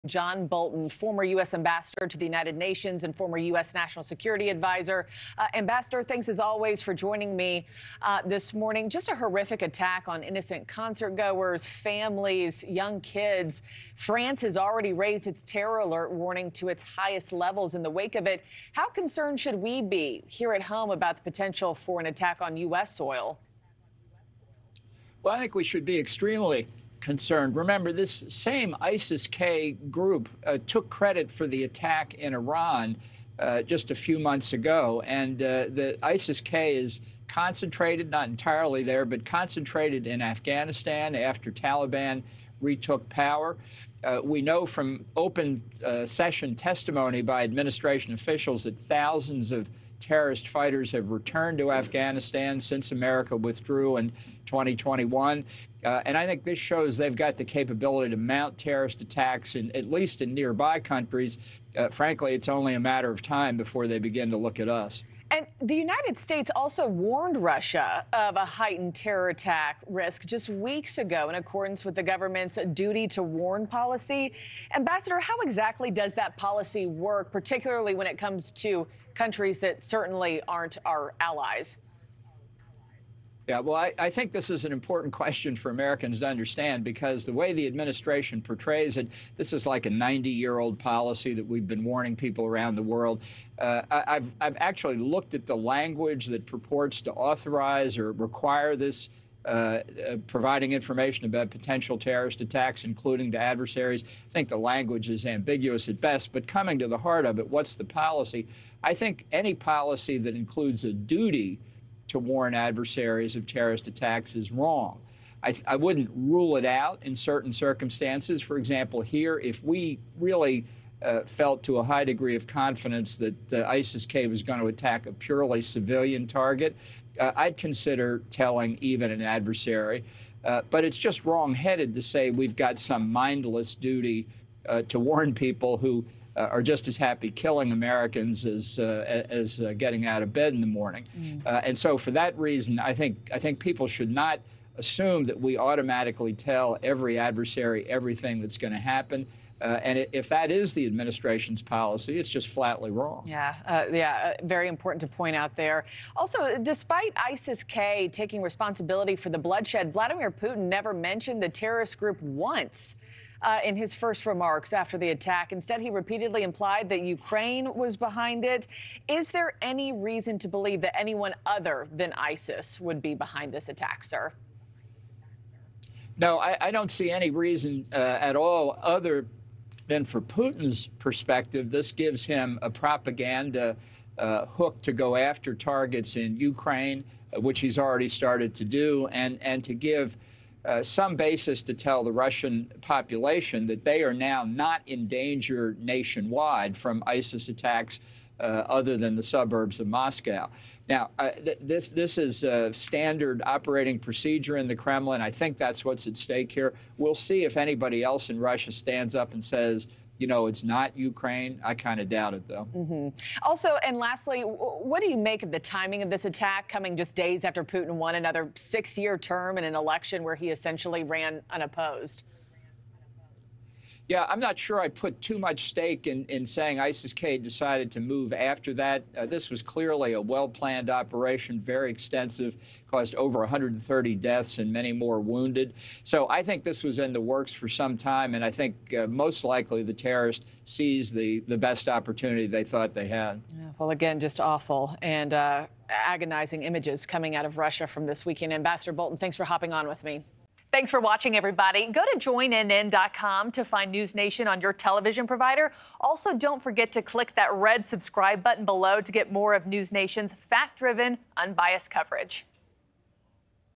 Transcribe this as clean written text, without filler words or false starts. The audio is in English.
John Bolton, former U.S. ambassador to the United Nations and former U.S. National Security Advisor. Ambassador, thanks as always for joining me this morning. Just a horrific attack on innocent concertgoers, families, young kids. France has already raised its terror alert warning to its highest levels in the wake of it. How concerned should we be here at home about the potential for an attack on U.S. soil? Well, I think we should be extremely concerned. Remember, this same ISIS-K group took credit for the attack in Iran just a few months ago. And the ISIS-K is concentrated, not entirely there, but concentrated in Afghanistan after Taliban retook power. We know from open session testimony by administration officials that thousands of terrorist fighters have returned to Afghanistan since America withdrew in 2021. And I think this shows they've got the capability to mount terrorist attacks, at least in nearby countries. Frankly, it's only a matter of time before they begin to look at us. And the United States also warned Russia of a heightened terror attack risk just weeks ago in accordance with the government's duty to warn policy. Ambassador, how exactly does that policy work, particularly when it comes to countries that certainly aren't our allies? Yeah, well, I think this is an important question for Americans to understand, because the way the administration portrays it, this is like a 90-year-old policy that we've been warning people around the world. I've actually looked at the language that purports to authorize or require this providing information about potential terrorist attacks, including to adversaries. I think the language is ambiguous at best, but coming to the heart of it, what's the policy? I think any policy that includes a duty to warn adversaries of terrorist attacks is wrong. I wouldn't rule it out in certain circumstances. For example, here, if we really felt to a high degree of confidence that ISIS-K was going to attack a purely civilian target, I'd consider telling even an adversary. But it's just wrong-headed to say we've got some mindless duty to warn people who are just as happy killing Americans as getting out of bed in the morning. And so for that reason, I think people should not assume that we automatically tell every adversary everything that's going to happen. And if that is the administration's policy, it's just flatly wrong. Yeah, very important to point out there. Also, despite ISIS-K taking responsibility for the bloodshed, Vladimir Putin never mentioned the terrorist group once in his first remarks after the attack. Instead, he repeatedly implied that Ukraine was behind it. Is there any reason to believe that anyone other than ISIS would be behind this attack, sir? No, I don't see any reason at all other than for Putin's perspective. This gives him a propaganda hook to go after targets in Ukraine, which he's already started to do, and to give some basis to tell the Russian population that they are now not in danger nationwide from ISIS attacks other than the suburbs of Moscow. Now, this is a standard operating procedure in the Kremlin. I think that's what's at stake here. We'll see if anybody else in Russia stands up and says, you know, it's not Ukraine. I kind of doubt it, though. Also, and lastly, what do you make of the timing of this attack coming just days after Putin won another 6-year term in an election where he essentially ran unopposed? Yeah, I'm not sure I put too much stake in saying ISIS-K decided to move after that. This was clearly a well-planned operation, very extensive, caused over 130 deaths and many more wounded. So I think this was in the works for some time, and I think most likely the terrorists seized the best opportunity they thought they had. Yeah, well, again, just awful and agonizing images coming out of Russia from this weekend. Ambassador Bolton, thanks for hopping on with me. Thanks for watching, everybody. Go to joinnn.com to find NewsNation on your television provider. Also, don't forget to click that red subscribe button below to get more of NewsNation's fact-driven, unbiased coverage.